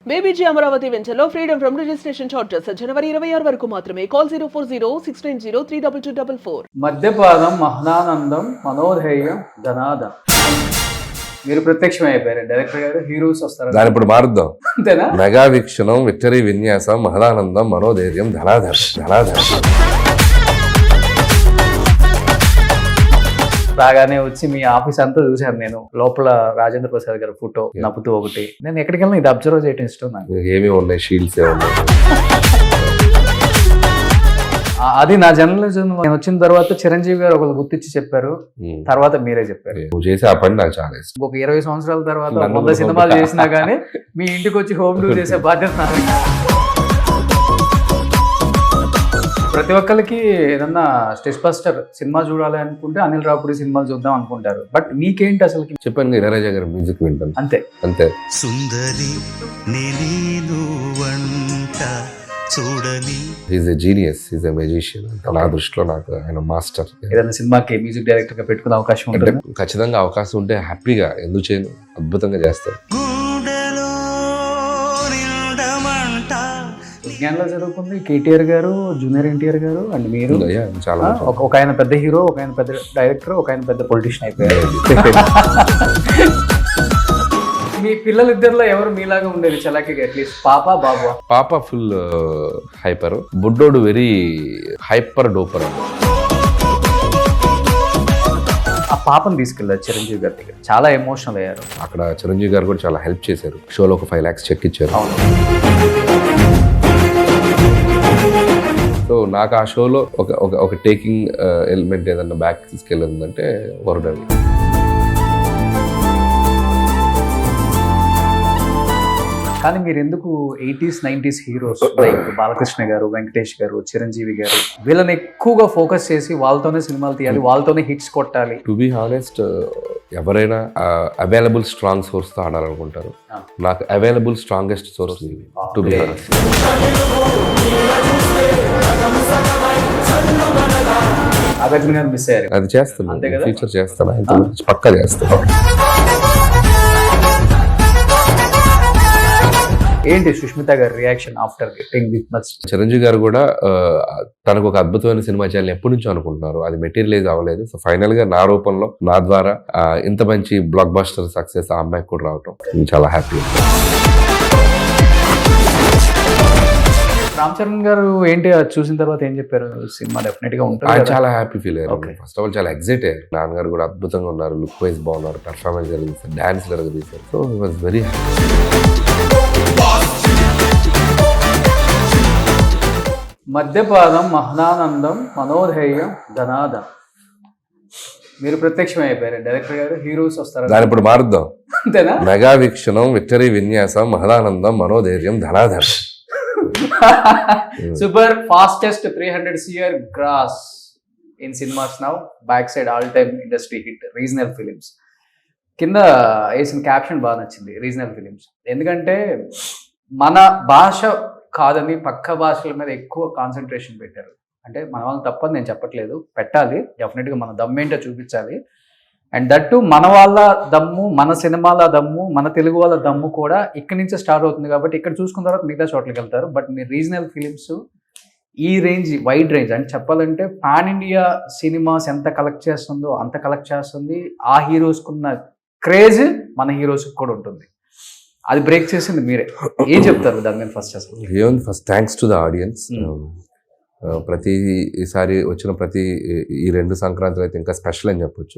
బేబీజీ అమరావతి వెంచర్లో freedom from registration charges జనవరి 26 వరకు మాత్రమే. కాల్ 04069032244. మద్యపానం మహదానందం మనోధైర్యం ధనాదం. మీరు ప్రత్యక్షం అయిపోయారు డైరెక్టర్ గారు. హీరోస్ వస్తారు దాని ఇప్పుడు మారుద్దాం. అంతేనా? మెగా వీక్షణం, విక్టరీ విన్యాసం, మహదానందం, మనోధైర్యం, ధనాధర్. రాగానే వచ్చి మీ ఆఫీస్ అంతా చూశాను నేను. లోపల రాజేంద్ర ప్రసాద్ గారి ఫోటో నవ్వుతూ ఒకటి. నేను ఎక్కడికి వెళ్ళినా ఇది అబ్జర్వ్ చేయడం ఇష్టం నాకు. ఏమి ఉన్నాయి, షీల్డ్స్ ఉన్నాయి. అది నా జర్నలిజం. నేను వచ్చిన తర్వాత చిరంజీవి గారు ఒకరు గుర్తించి చెప్పారు, తర్వాత మీరే చెప్పారు. నువ్వు చేసే ఆ పని నాకు చాలా ఇష్టం. ఒక 20 సంవత్సరాల తర్వాత 100 సినిమాలు చేసినా గానీ మీ ఇంటికి వచ్చి హోమ్ టూర్ చేసే బాధ్యత నాది. ప్రతి ఒక్కరికి ఏదన్నా స్టేజ్ బస్టర్ సినిమా చూడాలి అనుకుంటే అనిల్ రావుపూడి సినిమాలు చూద్దాం అనుకుంటారు. బట్ మీకేంటి అసలు? చెప్పాను, ఇళయరాజా గారి మ్యూజిక్ వింటాను అంతే. సుందరి నేను వంట చూడని. Is a genius, is a magician. నా దృష్టిలో నాకు ఆయన మాస్టర్. ఏదైనా సినిమాకి మ్యూజిక్ డైరెక్టర్ గా పెట్టుకునే అవకాశం అంటే ఉంటుంది. ఖచ్చితంగా అవకాశం ఉంటే హ్యాపీగా ఎందుకు చేయను, అద్భుతంగా చేస్తారు. గుండెలో నిండమంట. విజ్ఞానంలో జరుగుతుంది. కేటీఆర్ గారు, జూనియర్ ఎన్టీఆర్ గారు అండ్ మీరు. Yeah, చాలా ఒక ఆయన పెద్ద హీరో, ఒక ఆయన పెద్ద డైరెక్టర్, ఒక ఆయన పెద్ద పొలిటీషియన్ అయిపోయారు. మీ పిల్లలిద్దరిలో ఎవరు మీలాగా ఉండేది చలాకీగా? అట్లీస్ట్ పాప బాబు. పాప ఫుల్ హైపర్, బుడ్డోడు వెరీ హైపర్ డోపర్. ఆ పాపను తీసుకెళ్ళారు చిరంజీవి గారి దగ్గర. చాలా ఎమోషనల్ అయ్యారు. అక్కడ చిరంజీవి గారు కూడా చాలా హెల్ప్ చేశారు. షోలో ఒక 5 lakhs చెక్ ఇచ్చారు. సో నాకు ఆ షోలో ఒక టేకింగ్ ఎలిమెంట్ ఏదన్నా బ్యాక్ తీసుకెళ్ళిందంటే వరుణవి. కానీ మీరు ఎందుకు 80s 90s heroes like Balakrishna గారు, వెంకటేష్ గారు, చిరంజీవి గారు వీళ్ళని ఎక్కువగా ఫోకస్ చేసి వాళ్ళతోనే సినిమాలు తీయాలి, వాళ్ళతోనే హిట్స్ కొట్టాలి? టు బి హానెస్ట్, ఎవరైనా అవైలబుల్ స్ట్రాంగ్ సోర్స్ తో ఆడాలనుకుంటారు. నాకు available strongest source to be honest. Nagarjuna గారు మిస్ అయ్యారు. అది చేస్తున్నాను, ఫ్యూచర్ చేస్తాను, పక్కా చేస్తాను. ఏంటి సుష్మిత గారి reaction after getting this much? Chiranjeevi గారు కూడా తనకు ఒక అద్భుతమైన సినిమా చేయాలని ఎప్పటి నుంచో అనుకుంటున్నారు. అది మెటీరియలైజ్ అవ్వలేదు. సో ఫైనల్ గా నా రూపంలో, నా ద్వారా ఇంత మంచి బ్లాక్ బస్టర్ సక్సెస్ ఆ అమ్మాయికి కూడా రావటం చాలా హ్యాపీ. రామ్ చరణ్ గారు ఏంటి అది చూసిన తర్వాత ఏం చెప్పారు? సినిమా డెఫినెట్ గా ఉంటుంది. ఆయన చాలా హ్యాపీ ఫీల్ అయ్యారు. ఫస్ట్ ఆఫ్ ఆల్ చాలా ఎక్సైట్ అయ్యారు. నాన్నగారు కూడా అద్భుతంగా ఉన్నారు, లుక్ వైజ్ బాగున్నారు, పర్ఫార్మెన్స్ జరిగింది, డాన్స్ జరిగింది. So he was very happy. మద్యపానం మహదానందం, మనోధైర్యం ధనాదం. మీరు ప్రత్యక్షం అయిపోయారు డైరెక్టర్ గారు. హీరోస్ వస్తారు. దాని ఇప్పుడు మారుద్దాం. అంతేనా? మెగా వీక్షణం, విక్టరీ విన్యాసం, మహదానందం, మనోధైర్యం, ధనాధర్. Super fastest 300 CR gross in cinemas now. Back side all time industry hit regional films. కింద వేసిన క్యాప్షన్ బాగా నచ్చింది, రీజనల్ ఫిలిమ్స్. ఎందుకంటే మన భాష కాదని పక్క భాషల మీద ఎక్కువ కాన్సన్ట్రేషన్ పెట్టారు. అంటే మన వాళ్ళు తప్పని నేను చెప్పట్లేదు, పెట్టాలి డెఫినెట్గా. మన దమ్ము ఏంటో చూపించాలి. అండ్ దట్టు మన వాళ్ళ దమ్ము, మన సినిమాల దమ్ము, మన తెలుగు వాళ్ళ దమ్ము కూడా ఇక్కడి నుంచే స్టార్ట్ అవుతుంది. కాబట్టి ఇక్కడ చూసుకున్న తర్వాత మిగతా చోట్లకి వెళ్తారు. బట్ మీ రీజనల్ ఫిలిమ్స్ ఈ రేంజ్, వైడ్ రేంజ్ అంటే చెప్పాలంటే పాన్ ఇండియా సినిమాస్ ఎంత కలెక్ట్ చేస్తుందో అంత కలెక్ట్ చేస్తుంది. ఆ హీరోస్కున్న క్రేజ్ మన హీరోస్కి కూడా ఉంటుంది. అది బ్రేక్ చేసింది మీరే. ఏం చెప్తారు దాని మీద? First thanks to the audience. ప్రతిసారి వచ్చిన ఈ 2 సంక్రాంతులు అయితే ఇంకా స్పెషల్ అని చెప్పొచ్చు.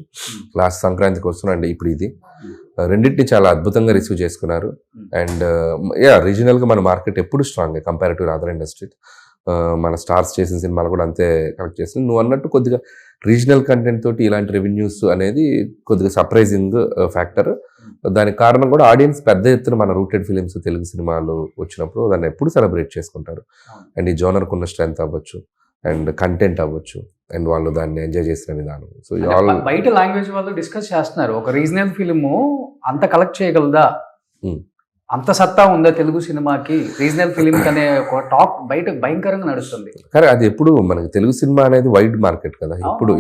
లాస్ట్ సంక్రాంతికి వస్తున్నాండి, ఇప్పుడు ఇది రెండింటిని చాలా అద్భుతంగా రిసీవ్ చేసుకున్నారు. అండ్ రీజనల్గా మన మార్కెట్ ఎప్పుడు స్ట్రాంగ్ కంపారిటివ్ అదర్ ఇండస్ట్రీ. మన స్టార్స్ చేసిన సినిమాలు కూడా అంతే కలెక్ట్ చేసింది. నువ్వు అన్నట్టు కొద్దిగా రీజనల్ కంటెంట్ తోటి ఇలాంటి రెవెన్యూస్ అనేది కొద్దిగా సర్ప్రైజింగ్ ఫ్యాక్టర్. దానికి కారణం కూడా ఆడియన్స్ పెద్ద ఎత్తున మన రూటెడ్ ఫిలిమ్స్, తెలుగు సినిమాలు వచ్చినప్పుడు దాన్ని ఎప్పుడు సెలబ్రేట్ చేసుకుంటారు. అండ్ ఈ జోనర్కు ఉన్న స్ట్రెంత్ అవ్వచ్చు, అండ్ కంటెంట్ అవ్వచ్చు, అండ్ వాళ్ళు దాన్ని ఎంజాయ్ చేసిన విధానం. సో బయట లాంగ్వేజ్ వాళ్ళు డిస్కస్ చేస్తున్నారు, ఒక రీజనల్ ఫిలిము అంత కలెక్ట్ చేయగలదా, అంత సత్తా ఉందా తెలుగు సినిమాకి, రీజనల్ ఫిలిం అనే ఒక టాక్ బయట భయంకరంగా నడుస్తుంది. కానీ అది ఎప్పుడు మనకి తెలుగు సినిమా అనేది వైడ్ మార్కెట్ కదా.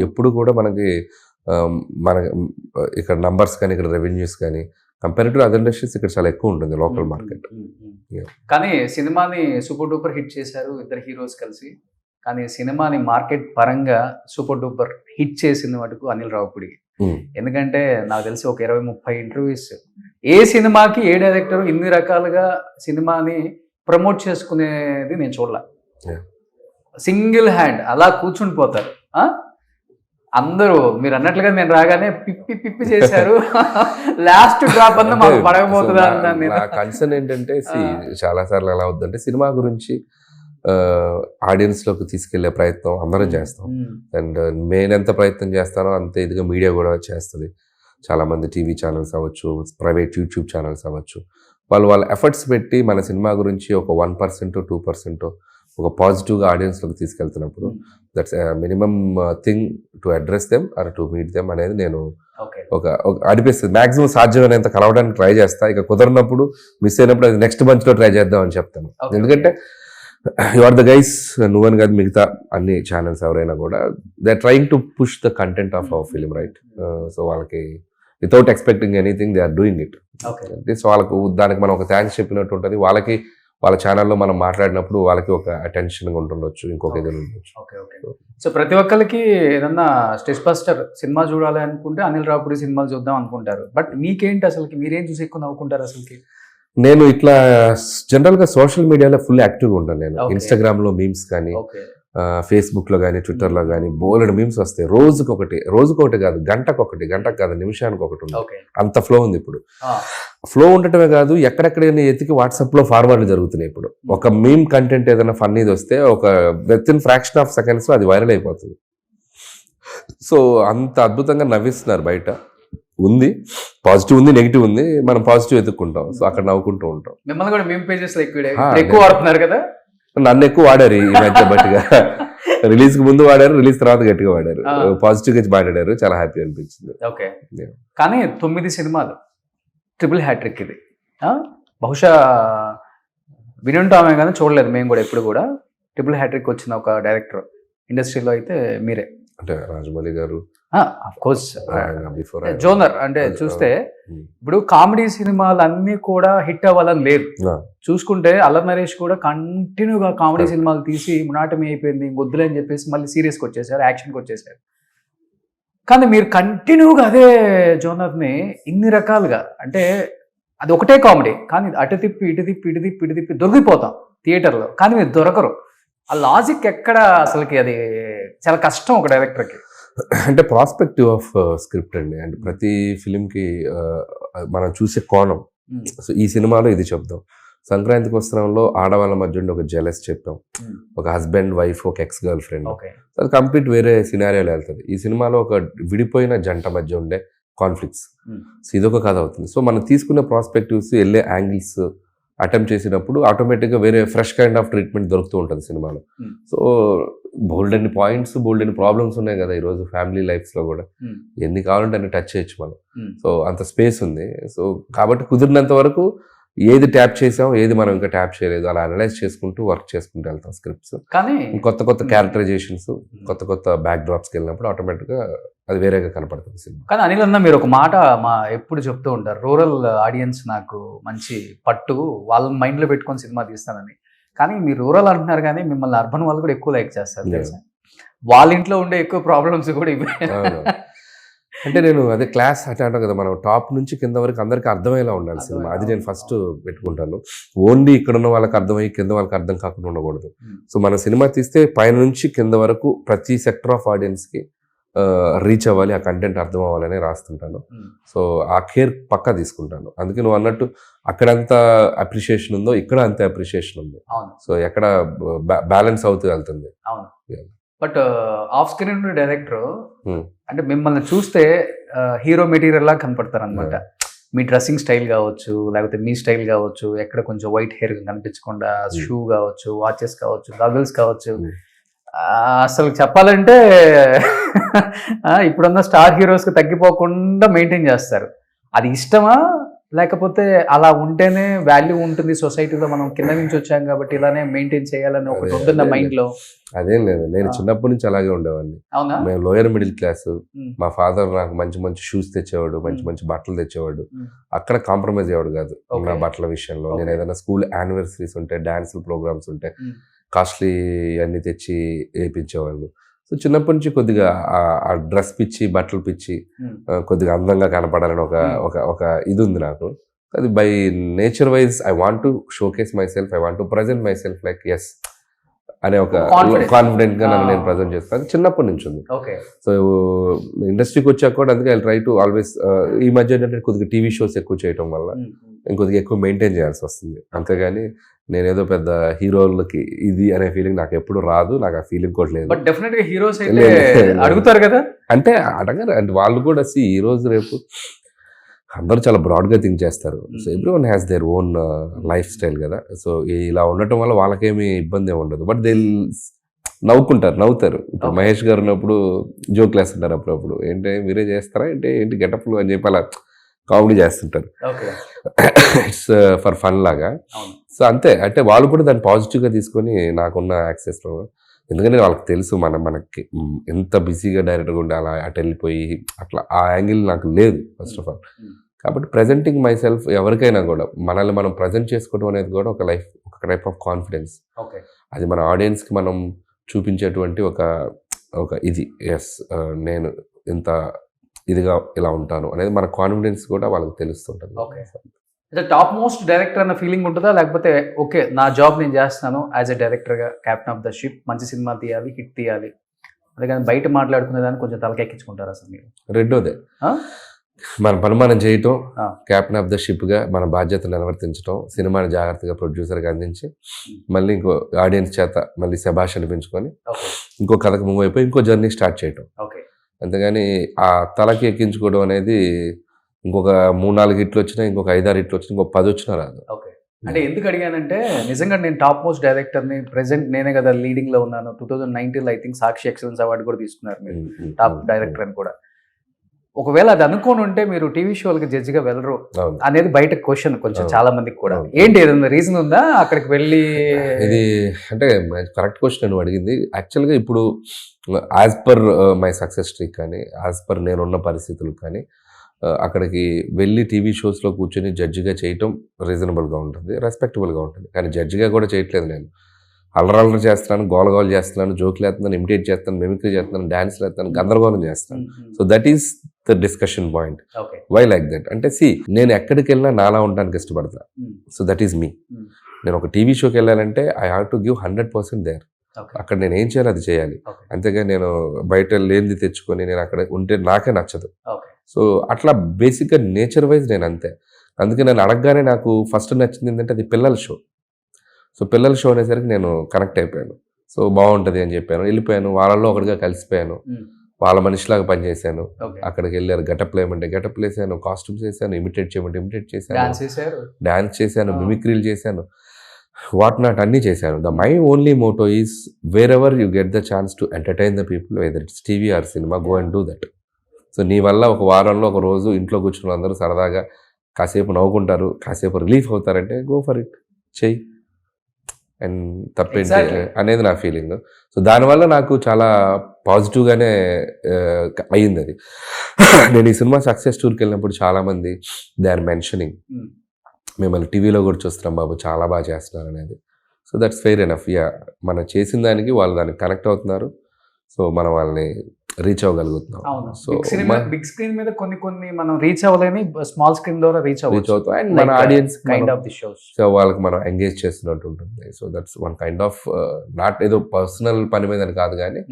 ఎప్పుడు కూడా మనకి మన ఇక్కడ నంబర్స్ కానీ, ఇక్కడ రెవెన్యూస్ కానీ కంపేర్ టు అదర్ ఇండస్ట్రీస్ ఇక్కడ చాలా ఎక్కువ ఉంటుంది లోకల్ మార్కెట్. Yeah. కానీ సినిమాని సూపర్ డూపర్ హిట్ చేశారు ఇద్దరు హీరోస్ కలిసి. కానీ సినిమాని మార్కెట్ పరంగా సూపర్ డూపర్ హిట్ చేసింది మటుకు అనిల్ రావిపూడి. ఎందుకంటే నాకు తెలిసి ఒక 20-30 ఇంటర్వ్యూస్ ఏ సినిమాకి ఏ డైరెక్టర్ ఇన్ని రకాలుగా సినిమాని ప్రమోట్ చేసుకునేది నేను చూడలే. Yeah. సింగిల్ హ్యాండ్ అలా కూర్చుని పోతారు. అందరూ మీరు అన్నట్లుగా నేను రాగానే పిప్పి పిప్పి చేశారు. లాస్ట్ డ్రాప్ అన్న మాకు పడకపోతుందా అన్నాను. నా కన్సర్న్ ఏంటంటే చాలా సార్లు ఎలా అవుతుందంటే సినిమా గురించి ఆడియన్స్ లోకి తీసుకెళ్లే ప్రయత్నం అందరం చేస్తాం. అండ్ నేను ఎంత ప్రయత్నం చేస్తానో అంతే ఇదిగా మీడియా కూడా చేస్తుంది. చాలా మంది టీవీ ఛానల్స్ అవ్వచ్చు, ప్రైవేట్ యూట్యూబ్ ఛానల్స్ అవ్వచ్చు, వాళ్ళ ఎఫర్ట్స్ పెట్టి మన సినిమా గురించి ఒక 1% 2% ఒక పాజిటివ్గా ఆడియన్స్లోకి తీసుకెళ్తున్నప్పుడు that's minimum thing to address them or to meet them అనేది నేను ఒక అనిపిస్తుంది. మ్యాక్సిమం సాధ్యమైనంత కలవడానికి ట్రై చేస్తా. ఇక కుదరినప్పుడు మిస్ అయినప్పుడు అది నెక్స్ట్ మంత్లో ట్రై చేద్దాం అని చెప్తాను. ఎందుకంటే యు ఆర్ ద గైస్, నువ్వని కాదు మిగతా అన్ని ఛానల్స్ ఎవరైనా కూడా they are trying to push the content of our film, right? So వాళ్ళకి without expecting anything they are doing it. So వాళ్ళకు దానికి మనం ఒక థ్యాంక్స్ చెప్పినట్టు ఉంటుంది. వాళ్ళకి వాళ్ళ ఛానల్లో మనం మాట్లాడినప్పుడు వాళ్ళకి ఒక అటెన్షన్ ఉంటుండొచ్చు, ఇంకొక ఇది ఉండొచ్చు. సో ప్రతి ఒక్కరికి ఏదన్నా స్టేజ్ బస్టర్ సినిమా చూడాలి అనుకుంటే అనిల్ రావిపూడి సినిమాలు చూద్దాం అనుకుంటారు. బట్ మీకేంటి అసలుకి, మీరేం చూసి ఎక్కువ నవ్వుకుంటారు అసలుకి? నేను ఇట్లా జనరల్ గా సోషల్ మీడియాలో ఫుల్ యాక్టివ్గా ఉంటాను. నేను ఇన్స్టాగ్రామ్ లో మీమ్స్ కానీ, ఫేస్బుక్ లో కానీ, ట్విట్టర్ లో కానీ బోలెడు మీమ్స్ వస్తాయి. రోజుకొకటి కాదు, గంటకు కాదు, నిమిషానికి ఒకటి ఉంది. అంత ఫ్లో ఉంది ఇప్పుడు. ఫ్లో ఉండటమే కాదు, ఎక్కడెక్కడైనా ఎతికి వాట్సాప్ లో ఫార్వర్డ్ జరుగుతున్నాయి. ఇప్పుడు ఒక మీమ్ కంటెంట్ ఏదైనా ఫన్నీది వస్తే ఒక వితిన్ ఫ్రాక్షన్ ఆఫ్ సెకండ్స్ అది వైరల్ అయిపోతుంది. సో అంత అద్భుతంగా నవ్విస్తున్నారు. బయట ఉంది పాజిటివ్ ఉంది, నెగిటివ్ ఉంది, మనం పాజిటివ్ ఎత్తుక్కుంటాం. సో అక్కడ నవ్వుకుంటూ ఉంటాం. మిమ్మల్ని కూడా మీమ్ పేజెస్ ఎక్కువ వాడుతున్నారు కదా? నన్ను ఎక్కువ వాడారు ఈ మధ్య. బట్టిగా రిలీజ్ కి ముందు వాడారు, రిలీజ్ తర్వాత గట్టిగా వాడారు, పాజిటివ్ గా మాట్లాడారు. చాలా హ్యాపీ అనిపించింది. ఓకే. కానీ 9 సినిమాలు ట్రిపుల్ హ్యాట్రిక్ ఇది. బహుశా వినుంటామే కానీ చూడలేదు మేము కూడా ఎప్పుడు కూడా. ట్రిపుల్ హ్యాట్రిక్ వచ్చిన ఒక డైరెక్టర్ ఇండస్ట్రీలో అయితే మీరే. అంటే రాజమౌళి గారు ఆఫ్ కోర్స్ జోనర్ అంటే చూస్తే ఇప్పుడు కామెడీ సినిమాలు అన్ని కూడా హిట్ అవ్వాలని లేదు. చూసుకుంటే అల్లరి నరేష్ కూడా కంటిన్యూగా కామెడీ సినిమాలు తీసి మునాటమి అయిపోయింది, వద్దులే అని చెప్పేసి మళ్ళీ సీరియస్కి వచ్చేసారు, యాక్షన్కి వచ్చేసారు. కానీ మీరు కంటిన్యూగా అదే జోనర్ని ఇన్ని రకాలుగా, అంటే అది ఒకటే కామెడీ కానీ అటు తిప్పి ఇటు తిప్పి దొరికిపోతాం థియేటర్లో, కానీ మీరు దొరకరు. ఆ లాజిక్ ఎక్కడ అసలుకి? అది చాలా కష్టం ఒక డైరెక్టర్కి. అంటే ప్రాస్పెక్టివ్ ఆఫ్ స్క్రిప్ట్ అండి. అంటే ప్రతి ఫిలింకి మనం చూసే కోణం. సో ఈ సినిమాలో ఇది చెప్దాం, సంక్రాంతికి వస్త్రంలో ఆడవాళ్ళ మధ్య ఉండి ఒక జెలస్ చెప్పాం, ఒక హస్బెండ్ వైఫ్, ఒక ఎక్స్ గర్ల్ ఫ్రెండ్, అది కంప్లీట్ వేరే సినారియోలో వెళ్తుంది. ఈ సినిమాలో ఒక విడిపోయిన జంట మధ్య ఉండే కాన్ఫ్లిక్ట్స్. సో ఇదొక కథ అవుతుంది. సో మనం తీసుకునే ప్రాస్పెక్టివ్స్, వెళ్ళే యాంగిల్స్ అటెంప్ట్ చేసినప్పుడు ఆటోమేటిక్గా వేరే ఫ్రెష్ కైండ్ ఆఫ్ ట్రీట్మెంట్ దొరుకుతూ ఉంటుంది సినిమాలో. సో బోల్డ్ అన్ని పాయింట్స్, బోల్డ్ అన్ని ప్రాబ్లమ్స్ ఉన్నాయి కదా ఈరోజు ఫ్యామిలీ లైఫ్స్లో కూడా. ఎన్ని కావాలంటే అన్ని టచ్ చేయొచ్చు మనం. సో అంత స్పేస్ ఉంది. సో కాబట్టి కుదిరినంత వరకు ఏది ట్యాప్ చేసాం, ఏది మనం ఇంకా ట్యాప్ చేయలేదు, అలా అనలైజ్ చేసుకుంటూ వర్క్ చేసుకుంటూ వెళ్తాం స్క్రిప్ట్స్. కానీ కొత్త క్యారెక్టరైజేషన్స్, కొత్త బ్యాక్ డ్రాప్స్కి వెళ్ళినప్పుడు ఆటోమేటిక్గా అది వేరేగా కనపడుతుంది సినిమా. కానీ అనిల్ అన్న మీరు ఒక మాట ఎప్పుడు చెప్తూ ఉంటారు, రూరల్ ఆడియన్స్ నాకు మంచి పట్టు, వాళ్ళ మైండ్లో పెట్టుకొని సినిమా తీస్తానని. కానీ మీరు రూరల్ అంటున్నారు కానీ మిమ్మల్ని అర్బన్ వాళ్ళు కూడా ఎక్కువ లైక్ చేస్తారు తెలుసా? వాళ్ళ ఇంట్లో ఉండే ఎక్కువ ప్రాబ్లమ్స్ కూడా ఇవే. అంటే నేను అదే క్లాస్ అంటే అంటాం కదా, మనం టాప్ నుంచి కింద వరకు అందరికీ అర్థమయ్యేలా ఉండాలి సినిమా. అది నేను ఫస్ట్ పెట్టుకుంటాను. ఓన్లీ ఇక్కడ ఉన్న వాళ్ళకి అర్థమయ్యి కింద వాళ్ళకి అర్థం కాకుండా ఉండకూడదు. సో మన సినిమా తీస్తే పైన నుంచి కింద వరకు ప్రతి సెక్టర్ ఆఫ్ ఆడియన్స్కి రీచ్ అవ్వాలి, ఆ కంటెంట్ అర్థం అవ్వాలని రాస్తుంటాను. సో ఆ కేర్ పక్కా తీసుకుంటాను. అందుకే నువ్వు అన్నట్టు అక్కడంత అప్రిషియేషన్ ఉందో ఇక్కడ అంతే అప్రిషియేషన్ ఉంది. సో ఎక్కడ బ్యాలెన్స్ అవుతూ వెళ్తుంది. బట్ ఆఫ్ స్క్రీన్ డైరెక్టర్ అంటే మిమ్మల్ని చూస్తే హీరో మెటీరియల్ లా కనపడతారు అనమాట. మీ డ్రెస్సింగ్ స్టైల్ కావచ్చు, లేకపోతే మీ స్టైల్ కావచ్చు, ఎక్కడ కొంచెం వైట్ హెయిర్ కనిపించకుండా, షూ కావచ్చు, వాచెస్ కావచ్చు, గాగుల్స్ కావచ్చు, అసలు చెప్పాలంటే ఇప్పుడున్న స్టార్ హీరోస్కి తగ్గిపోకుండా మెయింటైన్ చేస్తారు. అది ఇష్టమా లేకపోతే అలా ఉంటేనే వాల్యూ ఉంటుంది సొసైటీలో, మనం కింద నుంచి వచ్చాం కాబట్టి ఇలానే మెయింటైన్ చేయాలని ఒకటి ఉంటుందా మైండ్ లో? అదేం లేదు, నేను చిన్నప్పటి నుంచి అలాగే ఉండేవాడిని. అవునా? మేము లోయర్ మిడిల్ క్లాస్. Hmm. మా ఫాదర్ నాకు మంచి మంచి షూస్ తెచ్చేవాడు, మంచి మంచి బట్టలు తెచ్చేవాడు. అక్కడ కాంప్రమైజ్ అయ్యాడు కాదు నా బట్టల విషయంలో. నేను ఏదైనా స్కూల్ యానివర్సరీస్ ఉంటే, డాన్స్ ప్రోగ్రామ్స్ ఉంటే కాస్ట్లీ అన్ని తెచ్చి వేయించేవాళ్ళు. సో చిన్నప్పటి నుంచి కొద్దిగా ఆ డ్రెస్ పిచ్చి, బట్టలు పిచ్చి, కొద్దిగా అందంగా కనపడాలని ఒక ఇది ఉంది నాకు. అది by nature wise I want to showcase myself, I want to present myself like as అనే ఒక కాన్ఫిడెంట్ గా నన్ను నేను ప్రజెంట్ చేస్తాను. చిన్నప్పటి నుంచి ఉంది. సో ఇండస్ట్రీకి వచ్చాక కూడా అందుకే ఐ ట్రై టు ఆల్వేస్, ఈ మధ్య ఏంటంటే కొద్దిగా టీవీ షోస్ ఎక్కువ చేయడం వల్ల ఇంకొద్దిగా ఎక్కువ మెయింటైన్ చేయాల్సి వస్తుంది. అంతేగాని నేనేదో పెద్ద హీరోలకి ఇది అనే ఫీలింగ్ నాకు ఎప్పుడు రాదు, నాకు ఆ ఫీలింగ్ కూడా లేదు. బట్ డెఫినెట్ గా హీరోస్ అయితే అడుగుతారు కదా, అంటే అడగరు, అంటే వాళ్ళు కూడా ఈ రోజు రేపు అందరూ చాలా బ్రాడ్గా థింక్ చేస్తారు. So every one has their own life style కదా. సో ఇలా ఉండటం వల్ల వాళ్ళకేమీ ఇబ్బంది ఏమి ఉండదు. బట్ దే నవ్వుతారు. ఇప్పుడు మహేష్ గారు ఉన్నప్పుడు జోక్లు వేస్తుంటారు అప్పుడప్పుడు, ఏంటి మీరే చేస్తారా ఏంటి గెటప్లు అని చెప్పి అలా కామెడీ చేస్తుంటారు. ఇట్స్ ఫర్ ఫన్ లాగా. సో అంతే, అంటే వాళ్ళు కూడా దాన్ని పాజిటివ్గా తీసుకొని నాకున్న యాక్సెస్లో, ఎందుకంటే వాళ్ళకి తెలుసు మనకి ఎంత బిజీగా డైరెక్ట్గా ఉండి అలా అటు వెళ్ళిపోయి అట్లా ఆ యాంగిల్ నాకు లేదు ఫస్ట్ ఆఫ్ ఆల్. కాబట్టి ప్రజెంటింగ్ మై సెల్ఫ్ ఎవరికైనా కూడా మనల్ని మనం ప్రజెంట్ చేసుకోవడం అనేది కూడా ఒక టైప్ ఆఫ్ కాన్ఫిడెన్స్. అది మన ఆడియన్స్కి మనం చూపించేటువంటి ఒక ఇది, ఎస్ నేను ఇంత ఇదిగా ఇలా ఉంటాను అనేది మన కాన్ఫిడెన్స్ కూడా వాళ్ళకి తెలుస్తుంటుంది. టాప్ మోస్ట్ డైరెక్టర్ అన్న ఫీలింగ్ ఉంటుందా, లేకపోతే ఓకే నా జాబ్ నేను చేస్తున్నాను యాజ్ ఎ డైరెక్టర్గా, క్యాప్టెన్ ఆఫ్ ద షిప్, మంచి సినిమా తీయాలి, హిట్ తీయాలి, అందుకని బయట మాట్లాడుకునే దాన్ని కొంచెం తలకెక్కించుకుంటారు అసలు మీరు? రెండోదే, మన పని మనం చేయటం, క్యాప్టెన్ ఆఫ్ ద షిప్గా మన బాధ్యతను నిర్వర్తించడం, సినిమాని జాగ్రత్తగా ప్రొడ్యూసర్గా అందించి మళ్ళీ ఇంకో ఆడియన్స్ చేత మళ్ళీ శభాష్ అనిపించుకొని ఇంకో కథకు మూవ్ అయిపోయి ఇంకో జర్నీ స్టార్ట్ చేయటం. అంతేగాని ఆ తలకి ఎక్కించుకోవడం అనేది ఇంకొక 3-4 హిట్లు వచ్చినా, ఇంకొక 5-6 హిట్లు వచ్చినా, ఇంకొక 10 వచ్చినా రాదు. అంటే ఎందుకు అడిగానంటే, నిజంగా నేను టాప్ మోస్ట్ డైరెక్టర్ని, ప్రెసెంట్ నేనే కదా లీడింగ్ లో ఉన్నాను. 2019 I think Sakshi excellence award కూడా తీసుకున్నారు మీరు టాప్ డైరెక్టర్ అని కూడా. ఒకవేళ అది అనుకోని ఉంటే మీరు టీవీ షోలకి జడ్జిగా వెళ్ళరు అనేది బయట క్వశ్చన్ కొంచెం చాలా మందికి కూడా. ఏంటి ఏదైనా రీజన్ ఉందా అక్కడికి వెళ్ళి? ఇది అంటే కరెక్ట్ క్వశ్చన్ నువ్వు అడిగింది. యాక్చువల్గా ఇప్పుడు as per my success streak కానీ, యాజ్ పర్ నేనున్న పరిస్థితులు కానీ, అక్కడికి వెళ్ళి టీవీ షోస్లో కూర్చొని జడ్జిగా చేయటం రీజనబుల్గా ఉంటుంది, రెస్పెక్టబుల్గా ఉంటుంది. కానీ జడ్జిగా కూడా చేయట్లేదు నేను. అల్లరల్లరి చేస్తున్నాను, గోలగోలు చేస్తున్నాను, జోకులు వేస్తున్నాను, ఇమిటేట్ చేస్తాను, మిమిక్రీ చేస్తున్నాను, డాన్స్లు వేస్తాను, గందరగోళం చేస్తాను. So that is the discussion point. Why like that అంటే, నేను ఎక్కడికి వెళ్ళినా నాలా ఉండడానికి ఇష్టపడతా. So that is me. నేను ఒక టీవీ షోకి వెళ్ళాలంటే I have to give 100% there. అక్కడ నేను ఏం చేయాలో అది చేయాలి. అంతేగా నేను బయట లేనిది తెచ్చుకొని నేను అక్కడ ఉంటే నాకే నచ్చదు. సో అట్లా బేసిక్గా నేచర్ వైజ్ నేను అంతే. అందుకే నేను అడగగానే నాకు ఫస్ట్ నచ్చింది ఏంటంటే అది పిల్లల షో. సో పిల్లల షో అనేసరికి నేను కనెక్ట్ అయిపోయాను. సో బాగుంటుంది అని చెప్పాను, వెళ్ళిపోయాను, వాళ్ళల్లో ఒకటిగా కలిసిపోయాను, వాళ్ళ మనిషిలాగా పనిచేశాను. అక్కడికి వెళ్ళారు, గెటప్లు వేయమంటే గెటప్లు వేసాను, కాస్ట్యూమ్స్ వేసాను, ఇమిటేట్ చేయమంటే ఇమిటేట్ చేశాను, డాన్స్ చేశాను, మిమిక్రీలు చేశాను, వాట్ నాట్ అన్నీ చేశాను. My only Moto is where ever you get the chance to entertain the people, whether it's TV or cinema, go and do that. So నీ వల్ల ఒక వారంలో ఒక రోజు ఇంట్లో కూర్చున్న అందరూ సరదాగా కాసేపు నవ్వుకుంటారు, కాసేపు రిలీఫ్ అవుతారంటే గో ఫర్ ఇట్, చెయ్యి. అండ్ తప్పేంటి అనేది నా ఫీలింగ్. సో దానివల్ల నాకు చాలా పాజిటివ్గానే అయ్యింది అది. నేను ఈ సినిమా సక్సెస్ టూర్కి వెళ్ళినప్పుడు చాలామంది దే ఆర్ మెన్షనింగ్, మిమ్మల్ని టీవీలో కూడా చూస్తున్నాం బాబు, చాలా బాగా చేస్తున్నారు అనేది. So that's fair enough. Yeah, మనం చేసిన దానికి వాళ్ళు దానికి కనెక్ట్ అవుతున్నారు. సో మనం వాళ్ళని రీచ్ అవ్వగలుగుతున్నాం. సో బిగ్ స్క్రీన్ మీద కొన్ని మనం రీచ్ అవ్వలేని స్మాల్ స్క్రీన్ ద్వారా రీచ్ అవుతాం. అండ్ మన audience kind of the shows, so వాళ్ళకి మనం ఎంగేజ్ చేస్తున్నట్టు ఉంటుంది. So that's one kind of, not ఏదో పర్సనల్ పని మీద కాదు కానీ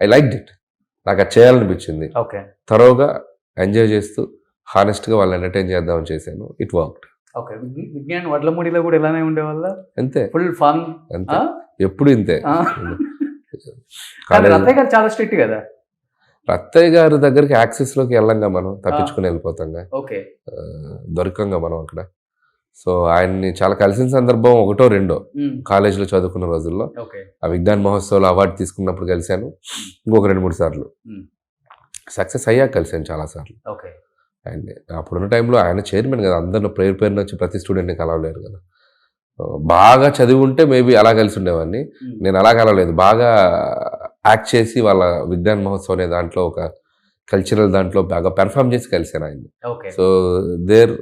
ఐ లైక్ ఇట్. నాకు అది చేయాలనిపించింది. థరోగా ఎంజాయ్ చేస్తూ హానెస్ట్గా వాళ్ళని ఎంటర్టైన్ చేద్దామని చేశాను. It worked. విజ్ఞాన్ వడ్లమూడిలో కూడా ఇలానే ఉండేవాళ్ళ, అంతే, ఫుల్ ఫన్, అంతే, ఎప్పుడు ఇంతే. రత్తయ్య గారు చాలా స్ట్రిక్ట్ కదా. రత్తయ్య గారి దగ్గరికి యాక్సెస్లోకి వెళ్ళంగా మనం తప్పించుకుని వెళ్ళిపోతాంగా, దొరకంగా మనం అక్కడ. సో ఆయన్ని చాలా కలిసిన సందర్భం ఒకటో రెండో కాలేజీలో చదువుకున్న రోజుల్లో. ఆ విజ్ఞాన్ మహోత్సవాలు అవార్డు తీసుకున్నప్పుడు కలిశాను, ఇంకొక 2-3 సార్లు. సక్సెస్ అయ్యాక కలిశాను చాలా సార్లు. అండ్ అప్పుడున్న టైంలో ఆయన చైర్మన్ కదా, అందరిలో పేరు పేరున వచ్చి ప్రతి స్టూడెంట్ని కలవలేరు కదా. బాగా చదివి ఉంటే మేబీ అలా కలిసి ఉండేవాడిని. నేను అలా కలవలేదు, బాగా యాక్ట్ చేసి వాళ్ళ విజ్ఞాన్ మహోత్సవ్ అనే దాంట్లో ఒక కల్చరల్ దాంట్లో బాగా పెర్ఫామ్ చేసి కలిసాను ఆయన్ని. Okay. So there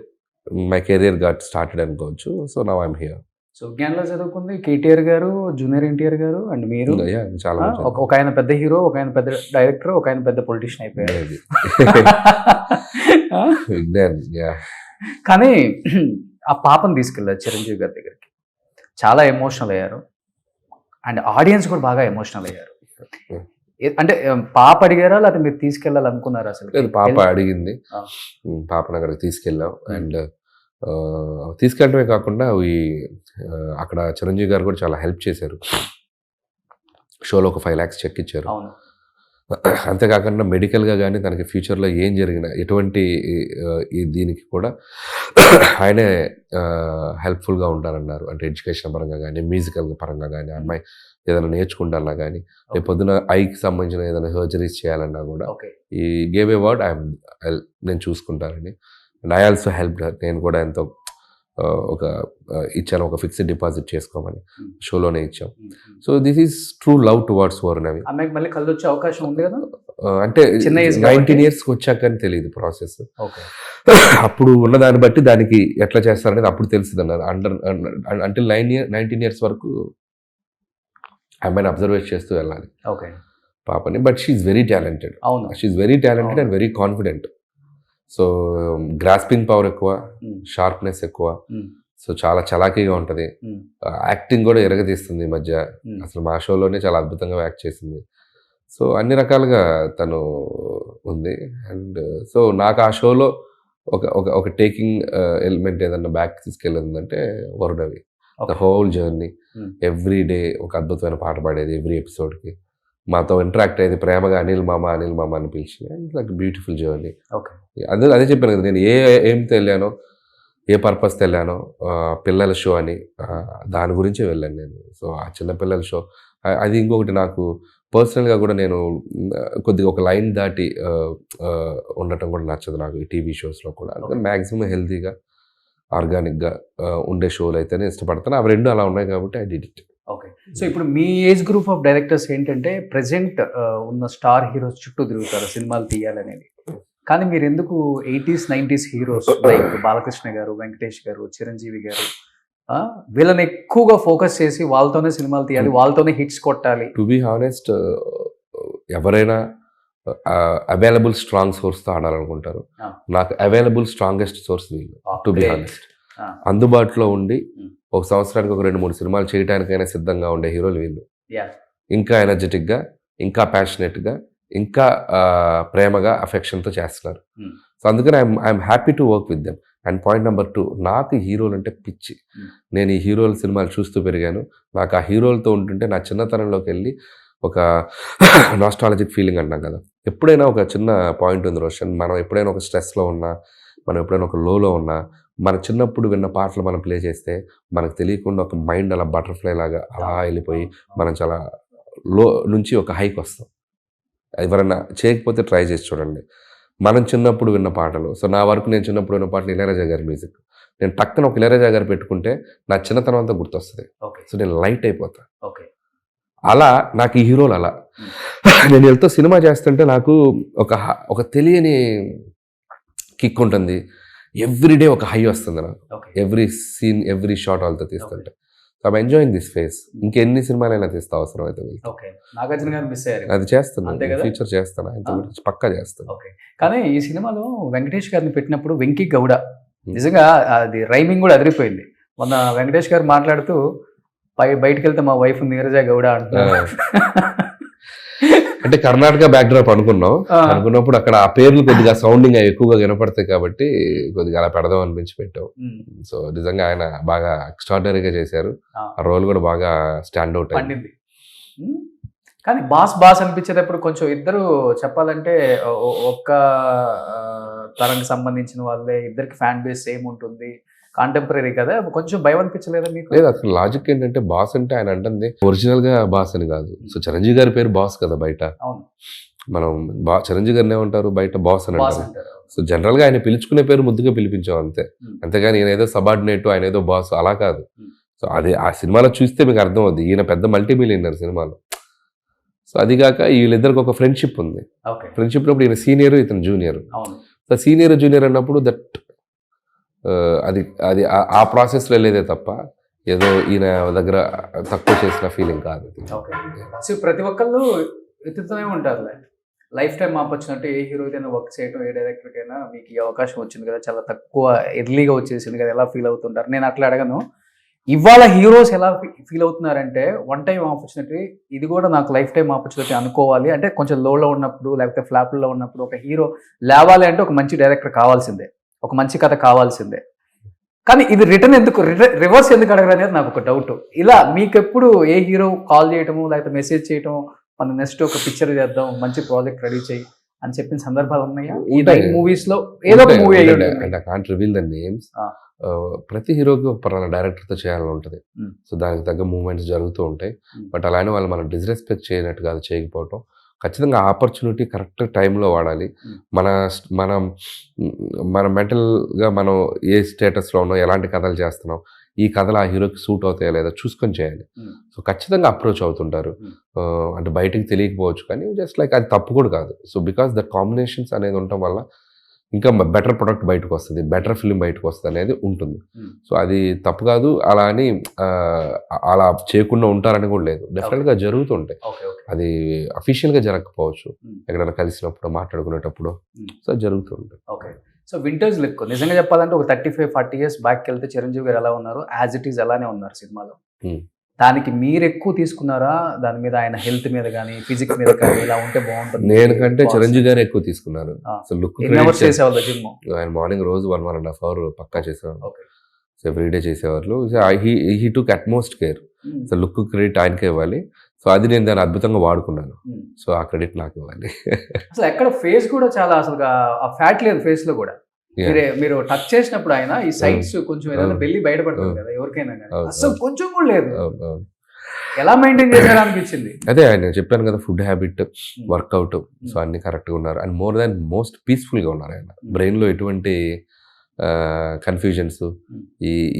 my career got started అనుకోవచ్చు. So now I'm here. So విజ్ఞాన్లో చదువుకుంది కేటీఆర్ గారు, జూనియర్ ఎన్టీఆర్ గారు అండ్ మీరు. చాలా మంచి ఒక ఆయన పెద్ద హీరో, ఒక ఆయన పెద్ద డైరెక్టర్, ఒక ఆయన పెద్ద పొలిటీషియన్ అయిపోయారు. విజ్ఞాన్. కానీ ఆ పాపను తీసుకెళ్ళారు చిరంజీవి గారి దగ్గరికి, చాలా ఎమోషనల్ అయ్యారు అండ్ ఆడియన్స్ కూడా బాగా ఎమోషనల్ అయ్యారు. అంటే పాప అడిగారా లేకపోతే మీరు తీసుకెళ్ళాలనుకున్నారా? అసలు పాప అడిగింది, పాపను అక్కడికి తీసుకెళ్ళాం. అండ్ తీసుకెళ్ళడమే కాకుండా అక్కడ చిరంజీవి గారు కూడా చాలా హెల్ప్ చేశారు. షోలో ఒక 5 lakhs చెక్ ఇచ్చారు. అంతేకాకుండా మెడికల్గా కానీ తనకి ఫ్యూచర్లో ఏం జరిగినా ఎటువంటి దీనికి కూడా ఆయనే హెల్ప్ఫుల్గా ఉంటారన్నారు. అంటే ఎడ్యుకేషన్ పరంగా కానీ, మ్యూజికల్ పరంగా కానీ, అమ్మాయి ఏదైనా నేర్చుకుంటానా కానీ, రేపు పొద్దున ఐకి సంబంధించిన ఏదైనా సర్జరీస్ చేయాలన్నా కూడా ఈ గేవ్ ఏ వర్డ్ నేను చూసుకుంటానని. And I also help. నేను కూడా ఎంతో ఇచ్చాను, ఒక ఫిక్స్డ్ డిపాజిట్ చేసుకోమని షోలోనే ఇచ్చాం. So this is true love towards Varunavi. అమ్మాయికి మళ్ళీ కళ్ళు వచ్చే అవకాశం ఉంది కదా? అంటే 19 years వచ్చాక అని తెలియదు ప్రాసెస్. అప్పుడు ఉన్న దాన్ని బట్టి దానికి ఎట్లా చేస్తారనేది అప్పుడు తెలుస్తుంది అన్నారు. అంటిల్ 19 years వరకు అమ్మాయిని అబ్జర్వేట్ చేస్తూ వెళ్ళాలి పాపని. But she's very talented. She's very talented and very confident. So grasping power ఎక్కువ, షార్ప్నెస్ ఎక్కువ. సో చాలా చలాకీగా ఉంటుంది. యాక్టింగ్ కూడా ఎరగదీస్తుంది ఈ మధ్య. అసలు మా షోలోనే చాలా అద్భుతంగా యాక్ట్ చేసింది. సో అన్ని రకాలుగా తను ఉంది. అండ్ సో నాకు ఆ షోలో ఒక టేకింగ్ ఎలిమెంట్ ఏదన్నా బ్యాక్ తీసుకెళ్ళిందంటే Varunavi. The whole journey, every day ఒక అద్భుతమైన పాట పాడేది ఎవ్రీ ఎపిసోడ్కి. మాతో ఇంటరాక్ట్ అయ్యేది ప్రేమగా అనిల్ మామ అని పిలిచి. It's like beautiful journey. అదే చెప్పాను కదా, నేను ఏంతో వెళ్ళానో, ఏ పర్పస్తో వెళ్ళానో, పిల్లల షో అని దాని గురించే వెళ్ళాను నేను. సో ఆ చిన్నపిల్లల షో అది. ఇంకొకటి నాకు పర్సనల్గా కూడా నేను కొద్దిగా ఒక లైన్ దాటి ఉండటం కూడా నచ్చదు నాకు ఈ టీవీ షోస్లో కూడా. అందుకని మ్యాక్సిమం హెల్తీగా, ఆర్గానిక్గా ఉండే షోలు అయితేనే ఇష్టపడతాను. అవి రెండు అలా ఉన్నాయి కాబట్టి I did it. Okay. So ఇప్పుడు మీ ఏజ్ గ్రూప్ ఆఫ్ డైరెక్టర్స్ ఏంటంటే ప్రెజెంట్ ఉన్న స్టార్ హీరోస్ చుట్టూ తిరుగుతారు సినిమాలు తీయాలనేది. కానీ మీరు ఎందుకు 80s 90s heroes like Balakrishna గారు, వెంకటేష్ గారు, చిరంజీవి గారు వీళ్ళని ఎక్కువగా ఫోకస్ చేసి వాళ్ళతోనే సినిమాలు తీయాలి, వాళ్ళతోనే హిట్స్ కొట్టాలి? టు బి హానెస్ట్, ఎవరైనా అవైలబుల్ స్ట్రాంగ్ సోర్స్తో ఆడాలనుకుంటారు. నాకు అవైలబుల్ స్ట్రాంగెస్ట్ సోర్స్ వీళ్ళు. టు బి హానెస్ట్, అందుబాటులో ఉండి ఒక సంవత్సరానికి ఒక 2-3 సినిమాలు చేయడానికైనా సిద్ధంగా ఉండే హీరోలు వీళ్ళు. ఇంకా ఎనర్జెటిక్గా, ఇంకా ప్యాషనెట్గా, ఇంకా ప్రేమగా, అఫెక్షన్తో చేస్తున్నారు. సో అందుకని I'm happy to work with them. And point number 2, నాకు హీరోలు అంటే పిచ్చి. నేను ఈ హీరోల సినిమాలు చూస్తూ పెరిగాను. నాకు ఆ హీరోలతో ఉంటుంటే నా చిన్నతనంలోకి వెళ్ళి ఒక నాస్టాలజిక్ ఫీలింగ్ అంటాం కదా. ఎప్పుడైనా ఒక చిన్న పాయింట్ ఉంది రోషన్, మనం ఎప్పుడైనా ఒక స్ట్రెస్లో ఉన్నా, మనం ఎప్పుడైనా ఒక లోలో ఉన్నా, మన చిన్నప్పుడు విన్న పాటలు మనం ప్లే చేస్తే మనకు తెలియకుండా ఒక మైండ్ అలా బటర్ఫ్లై లాగా అలా వెళ్ళిపోయి మనం చాలా లో నుంచి ఒక హైకి వస్తాం. ఎవరైనా చేయకపోతే ట్రై చేసి చూడండి. మనం చిన్నప్పుడు విన్న పాటలు. సో నా వరకు నేను చిన్నప్పుడు విన్న పాటలు ఇళయరాజా గారి మ్యూజిక్. నేను టక్కన ఒక ఇళయరాజా గారు పెట్టుకుంటే నా చిన్నతనం అంతా గుర్తొస్తుంది. సో నేను లైట్ అయిపోతా. అలా నాకు ఈ హీరోలు అలా. నేను వెళ్తూ సినిమా చేస్తుంటే నాకు ఒక తెలియని కిక్ ఉంటుంది. ఎవ్రీడే ఒక హై వస్తుంది నాకు. ఎవ్రీ సీన్, ఎవ్రీ షాట్ వాళ్ళతో తీస్తుంటే. So I'm enjoying this face. ఇంకెన్ని సినిమాలైనా తీస్తా అవసరం అయితే. నాగార్జున గారు మిస్ అయ్యారు. అది చేస్తున్నాను, ఫ్యూచర్ చేస్తాను, పక్కా చేస్తాను. కానీ ఈ సినిమాలో వెంకటేష్ గారిని పెట్టినప్పుడు వెంకీ గౌడ నిజంగా అది రైమింగ్ కూడా అదిరిపోయింది. మొన్న వెంకటేష్ గారు మాట్లాడుతూ బయటకు వెళ్తే మా వైఫ్ నీరజ గౌడ అంటున్నారు. అంటే కర్ణాటక బ్యాక్డ్రాప్ అనుకున్నప్పుడు అక్కడ ఆ పేర్లు కొద్దిగా సౌండింగ్ ఎక్కువగా వినపడతాయి కాబట్టి కొద్దిగా అలా పెడదాం అనిపించి పెట్టాం. సో నిజంగా ఆయన బాగా ఎక్స్ట్రాడినరీగా చేశారు. ఆ రోల్ కూడా బాగా స్టాండ్ అవుట్ అయింది. కానీ బాస్ అనిపించేటప్పుడు కొంచెం ఇద్దరు చెప్పాలంటే ఒక్క తరానికి సంబంధించిన వాళ్ళే, ఇద్దరికి ఫ్యాన్ బేస్ సేమ్ ఉంటుంది, కాంటెంపరీ కదా, కొంచెం భయం అనిపించలేదా మీకు? లేదు, అసలు లాజిక్ ఏంటంటే బాస్ అంటే ఆయన అంటుంది ఒరిజినల్ గా బాస్ అని కాదు. సో చిరంజీవి గారి పేరు బాస్ కదా బయట. మనం చిరంజీవి గారిని ఏమంటారు బయట బాస్ అని అంటారు. సో జనరల్గా ఆయన పిలుచుకునే పేరు ముద్దుగా పిలిపించాం అంతే. అంతేగాని ఈయన ఏదో సబార్డినేట్, ఆయన ఏదో బాస్ అలా కాదు. సో అది ఆ సినిమాలో చూస్తే మీకు అర్థం అవుద్ది, ఈయన పెద్ద మల్టీ మిలియనర్ సినిమాలో. సో అది కాక వీళ్ళిద్దరికి ఒక ఫ్రెండ్షిప్ ఉంది. ఫ్రెండ్షిప్ అప్పుడు ఈయన సీనియర్, ఇతను జూనియర్. సో సీనియర్ జూనియర్ అన్నప్పుడు దట్ అది అది ఆ ప్రాసెస్లో వెళ్ళేదే తప్ప ఏదో ఈయన దగ్గర తక్కువ చేసిన ఫీలింగ్ కాదు. సో ప్రతి ఒక్కళ్ళు ఎత్తుతూనే ఉంటారులే, లైఫ్ టైం ఆపర్చునిటీ. ఏ హీరోకైనా వర్క్ చేయడం, ఏ డైరెక్టర్కైనా మీకు ఈ అవకాశం వచ్చింది కదా, చాలా తక్కువ ఎర్లీగా వచ్చేసింది కదా, ఎలా ఫీల్ అవుతుంటారు? నేను అట్లా అడగను. ఇవాళ హీరోస్ ఎలా ఫీల్ అవుతున్నారంటే, వన్ టైం ఆపర్చునిటీ, ఇది కూడా నాకు లైఫ్ టైం ఆపర్చునిటీ అనుకోవాలి అంటే, కొంచెం లోలో ఉన్నప్పుడు లేకపోతే ఫ్లాప్లో ఉన్నప్పుడు ఒక హీరో లేవాలి అంటే ఒక మంచి డైరెక్టర్ కావాల్సిందే, ఒక మంచి కథ కావాల్సిందే. కానీ ఇది రిటర్న్ ఎందుకు, రివర్స్ ఎందుకు అడగరు అనేది నాకు ఒక డౌట్. ఇలా మీకెప్పుడు ఏ హీరో కాల్ చేయటము లేకపోతే మెసేజ్ చేయటం, మన నెక్స్ట్ ఒక పిక్చర్ చేద్దాం, మంచి ప్రాజెక్ట్ రెడీ చేయి అని చెప్పిన సందర్భాలు ఉన్నాయా? ఈ మూవీస్ లో ఏదో ఒక movie can't reveal the names. ప్రతి హీరోకి ఒక పలానా డైరెక్టర్తో చేయాలని ఉంటుంది. సో దానికి తగ్గ మూవ్మెంట్స్ జరుగుతూ ఉంటాయి. బట్ అలానే వాళ్ళు మనం డిస్రెస్పెక్ట్ చేయనట్టు కాదు, చేయకపోవటం. ఖచ్చితంగా ఆపర్చునిటీ కరెక్ట్ టైంలో వాడాలి. మన మెంటల్గా మనం ఏ స్టేటస్లో ఉన్నాం, ఎలాంటి కథలు చేస్తున్నాం, ఈ కథలు ఆ హీరోకి సూట్ అవుతాయా లేదా చూసుకొని చేయాలి. సో ఖచ్చితంగా అప్రోచ్ అవుతుంటారు. అంటే బయటికి తెలియకపోవచ్చు, కానీ జస్ట్ లైక్ అది తప్పు కూడా కాదు. సో బికాస్ దట్ కాంబినేషన్స్ అనేది ఉండటం వల్ల ఇంకా బెటర్ ప్రొడక్ట్ బయటకు వస్తుంది, బెటర్ ఫిలిం బయటకు వస్తుంది అనేది ఉంటుంది. సో అది తప్పు కాదు. అలా అని అలా చేయకుండా ఉంటారని కూడా లేదు, డెఫినెట్గా జరుగుతుంటాయి. అది అఫీషియల్గా జరగకపోవచ్చు, ఎక్కడైనా కలిసినప్పుడు మాట్లాడుకునేటప్పుడు. సో జరుగుతుంటాయి. ఓకే. సో వింటేజ్ లుక్ నిజంగా చెప్పాలంటే ఒక 35-40 years బ్యాక్ వెళ్తే చిరంజీవి గారు ఎలా ఉన్నారు, యాజ్ ఇట్ ఈజ్ అలానే ఉన్నారు సినిమాలో. దానికి మీరు ఎక్కువ తీసుకున్నారా? దాని మీద ఆయన హెల్త్ మీద కానీ ఫిజిక్స్ మీద కానీ ఇలా ఉంటే బాగుంటుంది? నేను కంటే చిరంజీవి గారు ఎక్కువ తీసుకున్నారు. సో లుక్ చేసేవాళ్ళు జిమ్, ఆయన మార్నింగ్ రోజు 1.5 hours పక్కా చేసేవాళ్ళు. సో ఎవ్రీడే చేసేవాళ్ళు. He took utmost care. So look credit ఆయనకే ఇవ్వాలి. సో అది నేను దాన్ని అద్భుతంగా వాడుకున్నాను. సో ఆ క్రెడిట్ నాకు ఇవ్వాలి. అసలు ఎక్కడ ఫేస్ కూడా చాలా, అసలు ఆ ఫ్యాట్ లేదు ఫేస్ లో కూడా. మీరు టచ్ చేసినప్పుడు ఆయన ఈ సైడ్స్ కొంచెం ఏదైనా వెళ్ళి బయటపడుతుంది కదా ఎవరికైనా, అసలు కొంచెం కూడా లేదు. ఎలా మెయింటైన్ చేశారు అనిపించింది. అదే ఆయన చెప్పాను కదా, ఫుడ్ హ్యాబిట్, వర్కౌట్, సో అన్ని కరెక్ట్గా ఉన్నారు. అండ్ మోస్ట్ పీస్ఫుల్గా ఉన్నారు ఆయన. బ్రెయిన్లో ఎటువంటి కన్ఫ్యూజన్స్,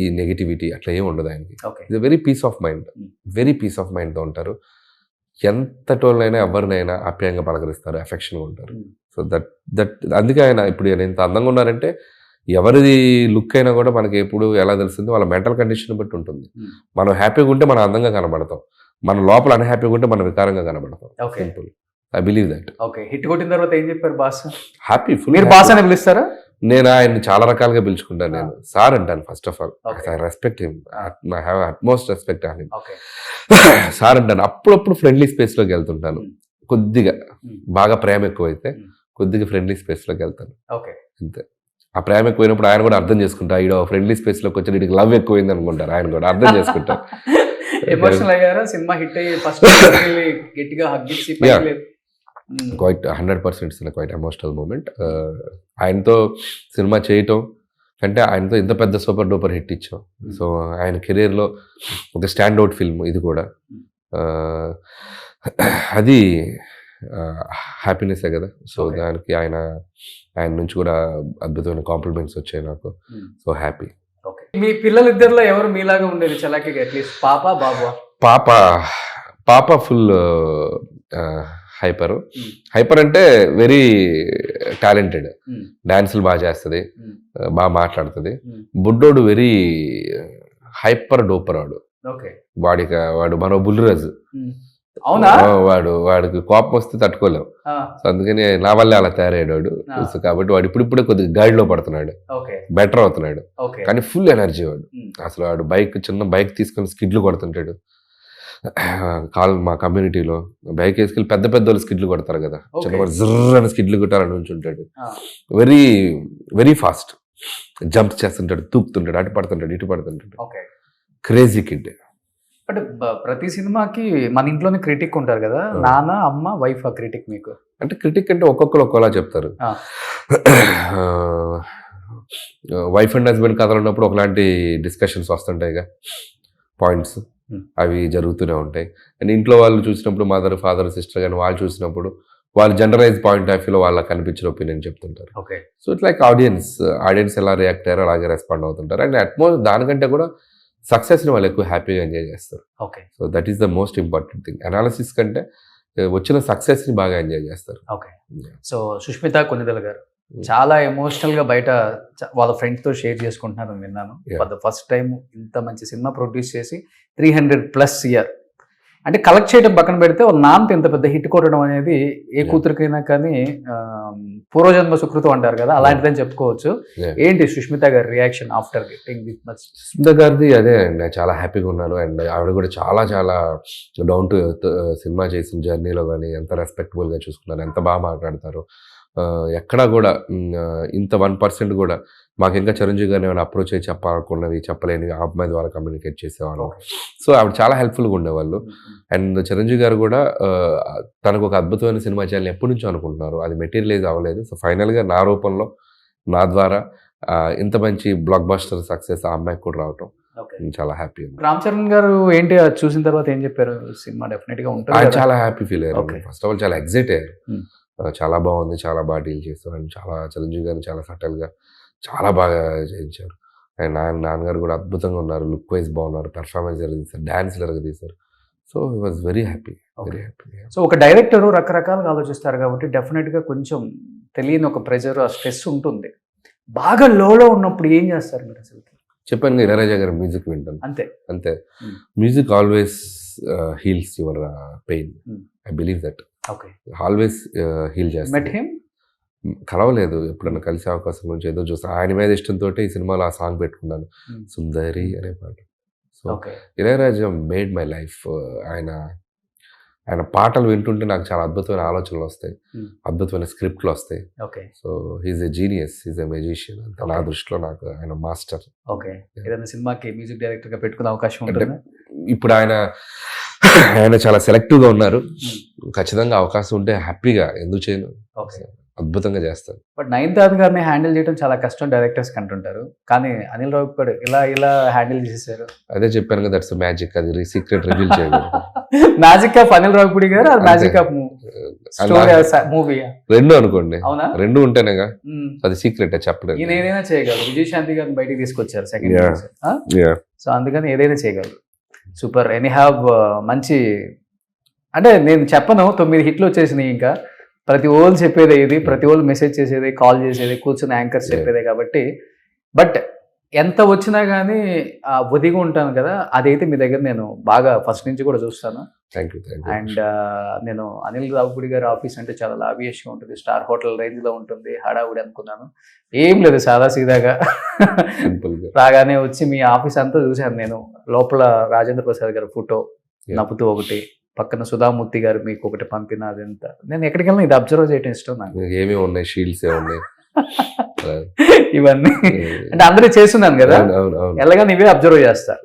ఈ నెగిటివిటీ అట్లా ఏమి ఉండదు ఆయనకి. ఇది very peace of mind, very peace of మైండ్తో ఉంటారు. ఎంతటోళ్ళైనా ఎవరినైనా ఆప్యాయంగా పలకరిస్తారు, అఫెక్షన్గా ఉంటారు. సో అందుకే ఆయన ఇప్పుడు ఎంత అందంగా ఉన్నారంటే, ఎవరిది లుక్ అయినా కూడా మనకి ఎప్పుడు ఎలా తెలుస్తుంది, వాళ్ళ మెంటల్ కండిషన్ బట్టి ఉంటుంది. మనం హ్యాపీగా ఉంటే మనం అందంగా కనబడతాం, మన లోపల అన్హ్యాపీగా ఉంటే మనం వికారంగా కనబడతాం. Simple. I believe that. Okay. Hit కొట్టిన తర్వాత ఏం చెప్పారు బాస్? హ్యాపీ. మీరు బాస్ అని పిలుస్తారా? నేను ఆయన్ని చాలా రకాలుగా పిలుచుకుంటాను. నేను సార్ అంటాను. First of all I respect him, I have utmost respect on him. Sir అంటాను. అప్పుడప్పుడు ఫ్రెండ్లీ స్పేస్లోకి వెళ్తుంటాను. కొద్దిగా బాగా ప్రేమ ఎక్కువైతే కొద్దిగా ఫ్రెండ్లీ స్పేస్లోకి వెళ్తాను. అంతే. ఆ ప్రేమ ఎక్కువైనప్పుడు ఆయన కూడా అర్థం చేసుకుంటా, ఈడో ఫ్రెండ్లీ స్పేస్లోకి వచ్చి వీడికి లవ్ ఎక్కువైంది అనుకుంటారు. ఆయన కూడా అర్థం చేసుకుంటారు. ఎమోషనల్ అయ్యారా సినిమా హిట్ అయ్యి ఫస్ట్ గట్టిగా హగ్ ఇచ్చి? Quite 100% quite emotional moment. ఆయనతో సినిమా చేయటం అంటే, ఆయనతో ఇంత పెద్ద సూపర్ డూపర్ హిట్ ఇచ్చాం. సో ఆయన కెరీర్లో ఒక స్టాండ్అవుట్ ఫిల్మ్ ఇది కూడా. అది హ్యాపీనెస్సే కదా. సో దానికి ఆయన నుంచి కూడా అద్భుతమైన కాంప్లిమెంట్స్ వచ్చాయి నాకు. So happy. మీ పిల్లలిద్దరిలో ఎవరు మీలాగా ఉండేది చలాకీగా? అట్లీస్ట్ పాప బాబు? పాప ఫుల్ హైపర్ అంటే వెరీ టాలెంటెడ్, డాన్సులు బాగా చేస్తుంది, బాగా మాట్లాడుతుంది. బుడ్డోడు వెరీ హైపర్ డోపర్. వాడు మరో బుల్లిరాజు. వాడికి కోపం వస్తే తట్టుకోలేవు. సో అందుకని నా వల్లే అలా తయారయ్యాడు. సో కాబట్టి వాడు ఇప్పుడిప్పుడే కొద్దిగా గైడ్లో పడుతున్నాడు, బెటర్ అవుతున్నాడు. కానీ ఫుల్ ఎనర్జీ వాడు. అసలు వాడు చిన్న బైక్ తీసుకొని స్కిడ్లు కొడుతుంటాడు. మా కమ్యూనిటీలో బైక్ వేసుకెళ్ళి పెద్ద వాళ్ళు స్కిడ్లు కొడతారు కదా, చిన్నవాడు జర్రని స్కిడ్లు కొట్టాలని ఉంచుంటాడు. వెరీ వెరీ ఫాస్ట్ జంప్ చేస్తుంటాడు, తూకుతుంటాడు, అటు పడుతుంటాడు, ఇటు పడుతుంటాడు. Crazy kid. అంటే ప్రతి సినిమాకి మన ఇంట్లోనే క్రిటిక్ ఉంటారు కదా, నాన్న అమ్మ వైఫ్. ఆ క్రిటిక్ మీకు అంటే క్రిటిక్ అంటే ఒక్కొక్కరు ఒక్కోలా చెప్తారు. వైఫ్ అండ్ హస్బెండ్ కథలు ఉన్నప్పుడు ఒకలాంటి డిస్కషన్స్ వస్తుంటాయిగా, పాయింట్స్ అవి జరుగుతూనే ఉంటాయి. అండ్ ఇంట్లో వాళ్ళు చూసినప్పుడు, మదర్ ఫాదర్ సిస్టర్ కానీ వాళ్ళు చూసినప్పుడు వాళ్ళు జనరలైజ్ పాయింట్ ఆఫ్ వ్యూలో వాళ్ళకి కనిపించిన ఒపీనియన్ చెప్తుంటారు. Okay. So it's like audience ఎలా రియాక్ట్ అయ్యారో అలాగే రెస్పాండ్ అవుతుంటారు. అండ్ దానికంటే కూడా సక్సెస్ని వాళ్ళు ఎక్కువ హ్యాపీగా ఎంజాయ్ చేస్తారు. Okay. So that is the most important thing. Analysis కంటే వచ్చిన సక్సెస్ని బాగా ఎంజాయ్ చేస్తారు. ఓకే. సో సుష్మిత కొన్నిదల గారు చాలా ఎమోషనల్ గా బయట వాళ్ళ ఫ్రెండ్స్ తో షేర్ చేసుకుంటున్నారని విన్నాను. ఫర్ ద ఫస్ట్ టైం ఇంత మంచి సినిమా ప్రొడ్యూస్ చేసి 300+ ఇయర్ అంటే కలెక్ట్ చేయడం పక్కన పెడితే వాళ్ళ నాన్నతో ఇంత పెద్ద హిట్ కొట్టడం అనేది ఏ కూతురికైనా కానీ పూర్వజన్మ సుకృతం అంటారు కదా, అలాంటిదని చెప్పుకోవచ్చు. ఏంటి సుష్మిత గారి reaction after getting this much? Sushmita గారిది అదే అండి, చాలా హ్యాపీగా ఉన్నాను. అండ్ ఆవిడ కూడా చాలా చాలా డౌన్ టు ఎర్త్ సినిమా చేసిన జర్నీలో కానీ ఎంత రెస్పెక్టబుల్గా చూసుకున్నారు, ఎంత బాగా మాట్లాడతారు. ఎక్కడా కూడా ఇంత 1% కూడా మాకు ఇంకా చిరంజీవి గారిని ఏమైనా అప్రోచ్ అయ్యి చెప్పాలనుకున్నది చెప్పలేని ఆ అమ్మాయి ద్వారా కమ్యూనికేట్ చేసేవాళ్ళు. సో ఆవిడ చాలా హెల్ప్ఫుల్గా ఉండేవాళ్ళు. అండ్ చిరంజీవి గారు కూడా తనకు ఒక అద్భుతమైన సినిమా చేయాలని ఎప్పటి నుంచో అనుకుంటున్నారు, అది మెటీరియలైజ్ అవ్వలేదు. సో ఫైనల్గా నా రూపంలో నా ద్వారా ఇంత మంచి బ్లాక్ బస్టర్ సక్సెస్ ఆ అమ్మాయికి కూడా రావటం చాలా హ్యాపీ. రామ్ చరణ్ గారు ఏంటి చూసిన తర్వాత ఏం చెప్పారు? సినిమా డెఫినెట్ గా ఉంటుంది. చాలా హ్యాపీ ఫీల్ అయ్యారు. ఫస్ట్ ఆఫ్ ఆల్ చాలా ఎక్సైట్ అయ్యారు. చాలా బాగుంది, చాలా బాగా డీల్ చేస్తారు. అండ్ చాలా చిరంజీవి గారిని చాలా సటల్గా చాలా బాగా చేయించారు. అండ్ నాన్నగారు కూడా అద్భుతంగా ఉన్నారు, లుక్ వైజ్ బాగున్నారు, పెర్ఫార్మెన్స్ తీశారు, డాన్స్ తీశారు. So he was very happy. So ఒక డైరెక్టర్ రకరకాలుగా ఆలోచిస్తారు కాబట్టి డెఫినెట్గా కొంచెం తెలియని ఒక ప్రెజర్, ఆ స్ట్రెస్ ఉంటుంది. బాగా లోలో ఉన్నప్పుడు ఏం చేస్తారు మీరు అసలు? చెప్పాను, ఇళయరాజా గారి మ్యూజిక్ వింటాను అంతే. Music always heals your pain. I believe that. Always heal చేస్తాను. కలవలేదు, ఎప్పుడన్నా కలిసే అవకాశం గురించి ఏదో చూస్తాను. ఆయన మీద ఇష్టంతో ఈ సినిమాలో ఆ సాంగ్ పెట్టుకున్నాను, సుందరి అనే పాట. So Ilaiyaraaja made my life. ఆయన పాటలు వింటుంటే నాకు చాలా అద్భుతమైన ఆలోచనలు వస్తాయి, అద్భుతమైన స్క్రిప్ట్లు వస్తాయి. So he's a genius, he's a magician. నా దృష్టిలో నాకు ఆయన మాస్టర్. ఓకే. ఏదైనా సినిమాకి మ్యూజిక్ డైరెక్టర్ గా పెట్టుకునే అవకాశం ఉంటుంది. ఇప్పుడు ఆయన చాలా సెలెక్టివ్గా ఉన్నారు. ఖచ్చితంగా అవకాశం ఉంటే హ్యాపీగా ఎందుకు చేయను, అద్భుతంగా చేస్తారు. బట్ నయనతార గారిని హ్యాండిల్ చేయడం చాలా కష్టం డైరెక్టర్స్ కంటుంటారు, కానీ అనిల్ రావిపూడి ఇలా హ్యాండిల్ చేశారు. అదే చెప్పాను కదా, దట్స్ మ్యాజిక్. అది సీక్రెట్ రివీల్ చేయలేదు. మ్యాజిక్ ఆఫ్ అనిల్ రావిపూడి గారు, అది మ్యాజిక్ ఆఫ్ మూవీ రెండు అనుకోండి. అవునా? రెండు ఉంటేనేగా అది సీక్రెట్ చెప్పలేదు. ఈయన ఏదైనా చేయగలరు. విజయశాంతి గారిని బయటికి తీసుకొచ్చారు సెకండ్. సో అందుకని ఏదైనా చేయగలరు. సూపర్. ఎనీ హ్యావ్ మంచి, అంటే నేను చెప్పను 9 హిట్లు వచ్చేసినాయి. ఇంకా ప్రతి ఓళ్ళు చెప్పేదే ఇది, ప్రతి ఓళ్ళు మెసేజ్ చేసేది, కాల్ చేసేది, కూర్చుని యాంకర్స్ చెప్పేదే కాబట్టి. బట్ ఎంత వచ్చినా కానీ ఒదిగా ఉంటాను కదా, అదైతే మీ దగ్గర నేను బాగా ఫస్ట్ నుంచి కూడా చూస్తాను. Thank you. అండ్ నేను అనిల్ రావిపూడి గారి ఆఫీస్ అంటే చాలా లావియస్గా ఉంటుంది, స్టార్ హోటల్ రేంజ్లో ఉంటుంది, హడావుడి అనుకున్నాను. ఏం లేదు, సాదా సీదాగా రాగానే వచ్చి మీ ఆఫీస్ అంతా చూశాను నేను. లోపల రాజేంద్ర ప్రసాద్ గారి ఫోటో నవ్వుతూ ఒకటి, పక్కన సుధామూర్తి గారు మీకు ఒకటి పంపిన, అదంతా నేను ఎక్కడికి వెళ్ళినా ఇది అబ్జర్వ్ చేయడం ఇష్టం నాకు. ఏమేమి ఉన్నాయి, షీల్డ్స్ ఉన్నాయి, ఇవన్నీ అంటే అందరూ చేస్తున్నాను కదా, ఎలాగా ఇవే అబ్జర్వ్ చేస్తారు.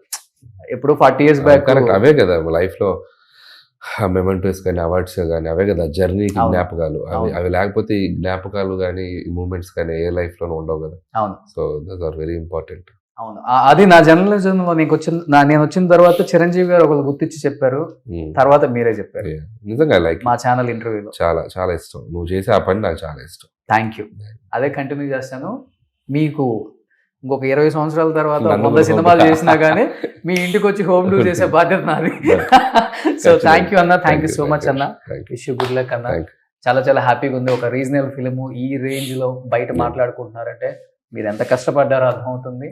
ఇప్పుడు 40 years బ్యాక్ అవే కదా లైఫ్ లో మెమెంటోస్ కానీ అవార్డ్స్ కానీ అవే కదా జర్నీకి జ్ఞాపకాలు. అవి లేకపోతే ఈ జ్ఞాపకాలు కానీ ఈ మూమెంట్స్ కానీ ఏ లైఫ్ లోనూ ఉండవు కదా. అవును. So those are very important. అవును. అది నా జర్నలిజంలో నేను వచ్చిన తర్వాత చిరంజీవి గారు ఒకరు గుర్తించి చెప్పారు, తర్వాత మీరే చెప్పారు. నిజంగా లైక్ మా ఛానల్ ఇంటర్వ్యూలో చాలా చాలా ఇష్టం నువ్వు చేసే ఆ పని, నాకు చాలా ఇష్టం. Thank you. అదే కంటిన్యూ చేస్తాను. మీకు ఇంకొక 20 సంవత్సరాల తర్వాత 100 సినిమాలు చేసినా కానీ మీ ఇంటికి వచ్చి హోమ్ టూర్ చేసే బాధ్యత నాది. సో థ్యాంక్ యూ అన్న, థ్యాంక్ యూ సో మచ్ అన్న. విష్ యూ గుడ్ లక్ అన్న. చాలా చాలా హ్యాపీగా ఉంది. ఒక రీజనల్ ఫిలిం ఈ రేంజ్ లో బయట మాట్లాడుకుంటున్నారంటే మీరు ఎంత కష్టపడ్డారో అర్థమవుతుంది.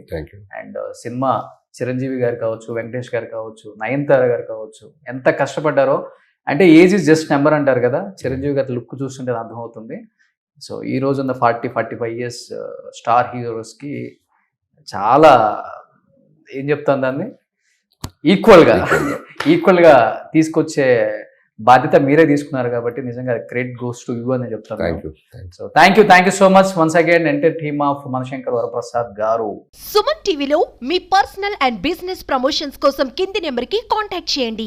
అండ్ సినిమా చిరంజీవి గారు కావచ్చు, వెంకటేష్ గారు కావచ్చు, నయనతార గారు కావచ్చు, ఎంత కష్టపడ్డారో. అంటే ఏజ్ ఇస్ జస్ట్ నెంబర్ అంటారు కదా, చిరంజీవి గారి లుక్ చూస్తుంటే అర్థమవుతుంది. సో ఈ రోజున్న 40-45 years స్టార్ హీరోస్కి చాలా ఏం చెప్తాను దాన్ని ఈక్వల్గా తీసుకొచ్చే బాధ్యత మీరే తీసుకున్నారు కాబట్టి నిజంగా క్రెడిట్ గోస్ టు యూ అని చెప్తాను. So thank you so much once again entire team of Manashankar Varaprasad గారు. సుమన్ టీవీలో మీ పర్సనల్ అండ్ బిజినెస్ ప్రమోషన్స్ కోసం కింది నెంబర్కి కాంటాక్ట్ చేయండి.